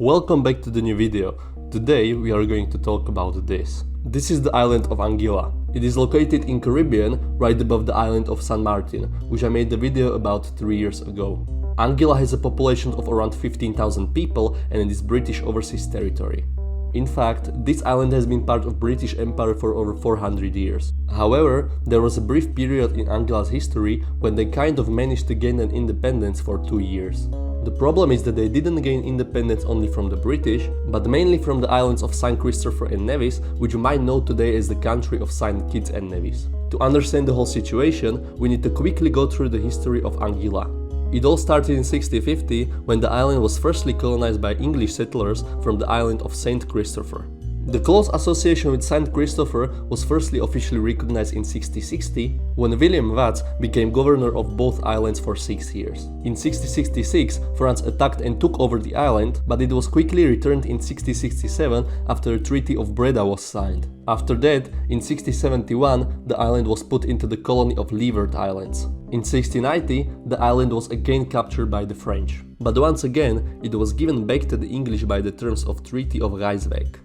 Welcome back to the new video. Today we are going to talk about this. This is the island of Anguilla. It is located in Caribbean, right above the island of San Martin, which I made the video about 3 years ago. Anguilla has a population of around 15,000 people and it is British overseas territory. In fact, this island has been part of British Empire for over 400 years. However, there was a brief period in Anguilla's history when they kind of managed to gain an independence for 2 years. The problem is that they didn't gain independence only from the British, but mainly from the islands of St. Christopher and Nevis, which you might know today as the country of St. Kitts and Nevis. To understand the whole situation, we need to quickly go through the history of Anguilla. It all started in 1650 when the island was firstly colonized by English settlers from the island of St. Christopher. The close association with St. Christopher was firstly officially recognized in 1660 when William Watts became governor of both islands for 6 years. In 1666, France attacked and took over the island, but it was quickly returned in 1667 after a Treaty of Breda was signed. After that, in 1671, the island was put into the colony of Leeward Islands. In 1690, the island was again captured by the French. But once again, it was given back to the English by the terms of Treaty of Ryswick.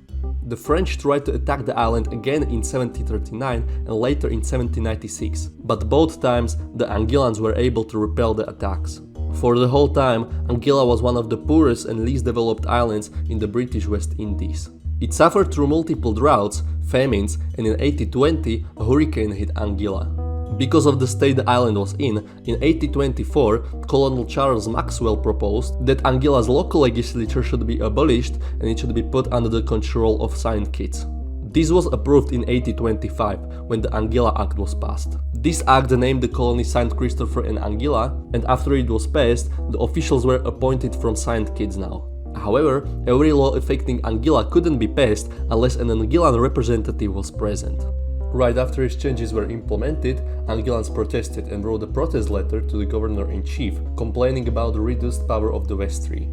The French tried to attack the island again in 1739 and later in 1796, but both times the Anguillans were able to repel the attacks. For the whole time, Anguilla was one of the poorest and least developed islands in the British West Indies. It suffered through multiple droughts, famines, and in 1820 a hurricane hit Anguilla. Because of the state the island was in 1824, Colonel Charles Maxwell proposed that Anguilla's local legislature should be abolished and it should be put under the control of St. Kitts. This was approved in 1825 when the Anguilla Act was passed. This act named the colony St. Christopher and Anguilla, and after it was passed, the officials were appointed from St. Kitts now. However, every law affecting Anguilla couldn't be passed unless an Anguillan representative was present. Right after its changes were implemented, Anguillans protested and wrote a protest letter to the governor-in-chief, complaining about the reduced power of the vestry.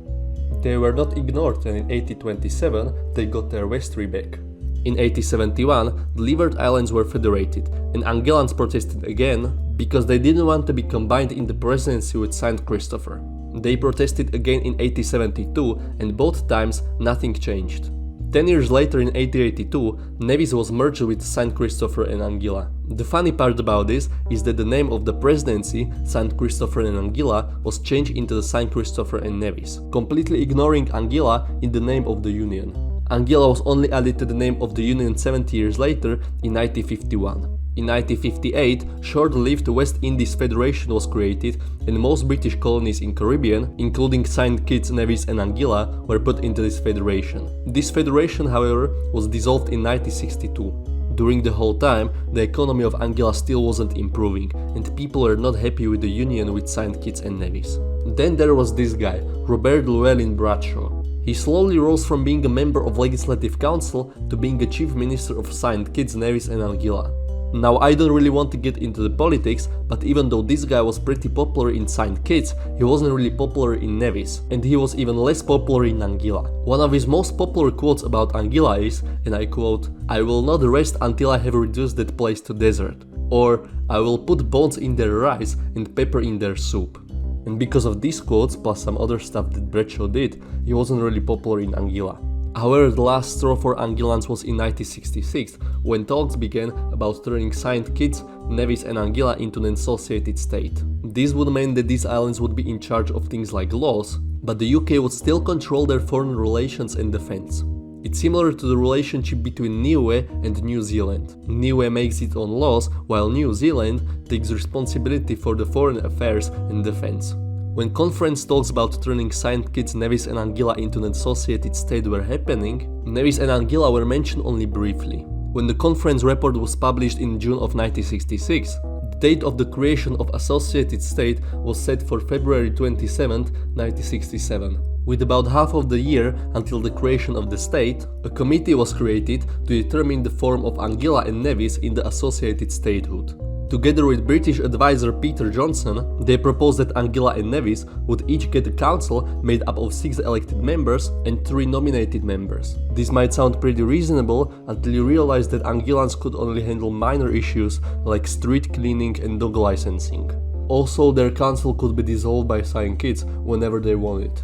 They were not ignored and in 1827 they got their vestry back. In 1871, the Leeward Islands were federated, and Anguillans protested again because they didn't want to be combined in the presidency with St. Christopher. They protested again in 1872 and both times nothing changed. 10 years later in 1882, Nevis was merged with St. Christopher and Anguilla. The funny part about this is that the name of the presidency, St. Christopher and Anguilla, was changed into the St. Christopher and Nevis, completely ignoring Anguilla in the name of the Union. Anguilla was only added to the name of the Union 70 years later in 1951. In 1958, short-lived West Indies Federation was created and most British colonies in Caribbean, including St. Kitts, Nevis and Anguilla, were put into this federation. This federation, however, was dissolved in 1962. During the whole time, the economy of Anguilla still wasn't improving and people were not happy with the union with St. Kitts and Nevis. Then there was this guy, Robert Llewellyn Bradshaw. He slowly rose from being a member of Legislative Council to being a Chief Minister of St. Kitts, Nevis and Anguilla. Now, I don't really want to get into the politics, but even though this guy was pretty popular in St. Kitts, he wasn't really popular in Nevis, and he was even less popular in Anguilla. One of his most popular quotes about Anguilla is, and I quote, "I will not rest until I have reduced that place to desert," or "I will put bones in their rice and pepper in their soup." And because of these quotes, plus some other stuff that Bradshaw did, he wasn't really popular in Anguilla. However, the last straw for Anguillans was in 1966, when talks began about turning St. Kitts, Nevis and Anguilla into an associated state. This would mean that these islands would be in charge of things like laws, but the UK would still control their foreign relations and defense. It's similar to the relationship between Niue and New Zealand. Niue makes its own laws, while New Zealand takes responsibility for the foreign affairs and defense. When conference talks about turning St. Kitts, Nevis and Anguilla into an associated state were happening, Nevis and Anguilla were mentioned only briefly. When the conference report was published in June of 1966, the date of the creation of associated state was set for February 27, 1967. With about half of the year until the creation of the state, a committee was created to determine the form of Anguilla and Nevis in the associated statehood. Together with British advisor Peter Johnson, they proposed that Anguilla and Nevis would each get a council made up of 6 elected members and 3 nominated members. This might sound pretty reasonable until you realize that Anguillans could only handle minor issues like street cleaning and dog licensing. Also, their council could be dissolved by St. Kitts whenever they wanted.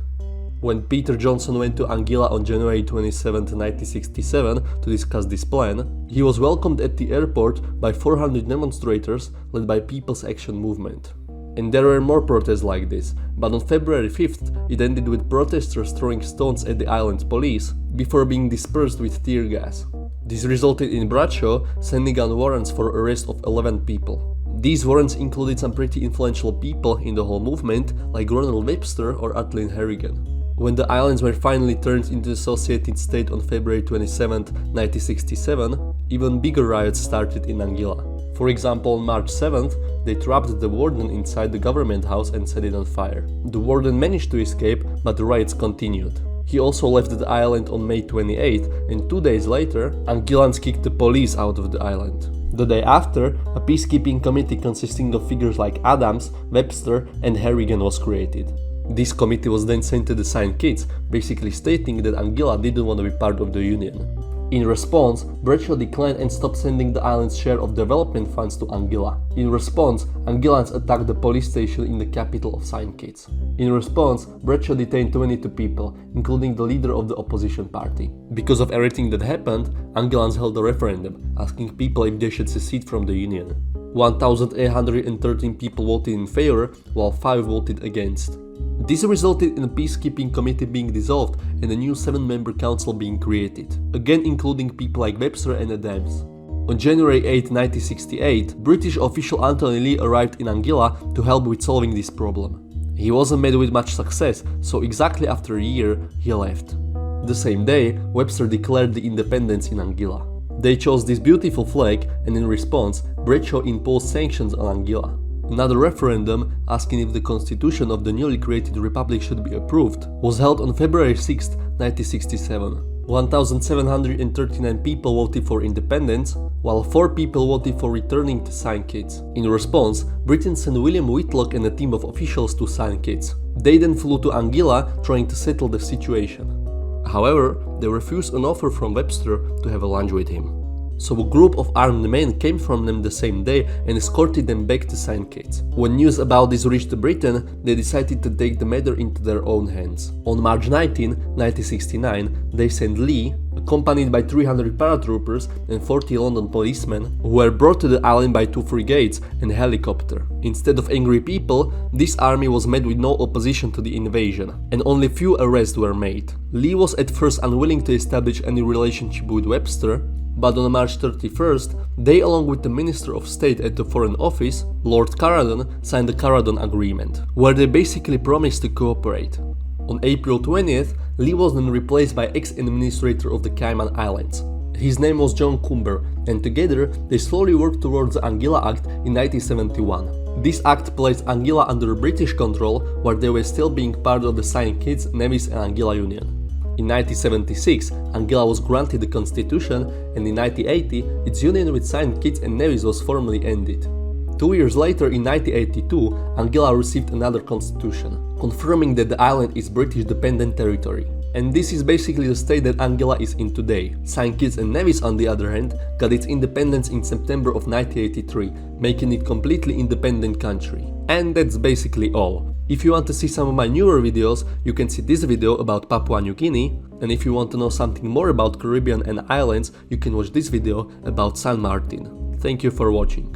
When Peter Johnson went to Anguilla on January 27, 1967 to discuss this plan, he was welcomed at the airport by 400 demonstrators led by People's Action Movement. And there were more protests like this, but on February 5th it ended with protesters throwing stones at the island's police before being dispersed with tear gas. This resulted in Bradshaw sending out warrants for arrest of 11 people. These warrants included some pretty influential people in the whole movement like Ronald Webster or Atlin Harrigan. When the islands were finally turned into a associated state on February 27, 1967, even bigger riots started in Anguilla. For example, on March 7th, they trapped the warden inside the government house and set it on fire. The warden managed to escape, but the riots continued. He also left the island on May 28th, and 2 days later, Anguillans kicked the police out of the island. The day after, a peacekeeping committee consisting of figures like Adams, Webster, and Harrigan was created. This committee was then sent to the St. Kitts, basically stating that Anguilla didn't want to be part of the Union. In response, Bradshaw declined and stopped sending the island's share of development funds to Anguilla. In response, Anguillans attacked the police station in the capital of St. Kitts. In response, Bradshaw detained 22 people, including the leader of the opposition party. Because of everything that happened, Anguillans held a referendum, asking people if they should secede from the Union. 1,813 people voted in favor, while 5 voted against. This resulted in a peacekeeping committee being dissolved and a new 7-member council being created, again including people like Webster and Adams. On January 8, 1968, British official Anthony Lee arrived in Anguilla to help with solving this problem. He wasn't met with much success, so exactly after a year, he left. The same day, Webster declared the independence in Anguilla. They chose this beautiful flag, and in response, Bradshaw imposed sanctions on Anguilla. Another referendum, asking if the constitution of the newly created republic should be approved, was held on February 6, 1967. 1,739 people voted for independence, while 4 people voted for returning to St. Kitts. In response, Britain sent William Whitlock and a team of officials to St. Kitts. They then flew to Anguilla, trying to settle the situation. However, they refused an offer from Webster to have a lunch with him. So a group of armed men came from them the same day and escorted them back to St. Kitts. When news about this reached Britain, they decided to take the matter into their own hands. On March 19, 1969, they sent Lee, accompanied by 300 paratroopers and 40 London policemen, who were brought to the island by 2 frigates and a helicopter. Instead of angry people, this army was met with no opposition to the invasion, and only few arrests were made. Lee was at first unwilling to establish any relationship with Webster, but on March 31st, they, along with the Minister of State at the Foreign Office, Lord Caradon, signed the Caradon Agreement, where they basically promised to cooperate. On April 20th, Lee was then replaced by ex-administrator of the Cayman Islands. His name was John Cumber, and together they slowly worked towards the Anguilla Act in 1971. This act placed Anguilla under British control, where they were still being part of the St. Kitts, Nevis and Anguilla Union. In 1976, Anguilla was granted the constitution, and in 1980, its union with St. Kitts and Nevis was formally ended. 2 years later, in 1982, Anguilla received another constitution, confirming that the island is British dependent territory. And this is basically the state that Anguilla is in today. St. Kitts and Nevis, on the other hand, got its independence in September of 1983, making it completely independent country. And that's basically all. If you want to see some of my newer videos, you can see this video about Papua New Guinea, and if you want to know something more about Caribbean and islands, you can watch this video about San Martin. Thank you for watching.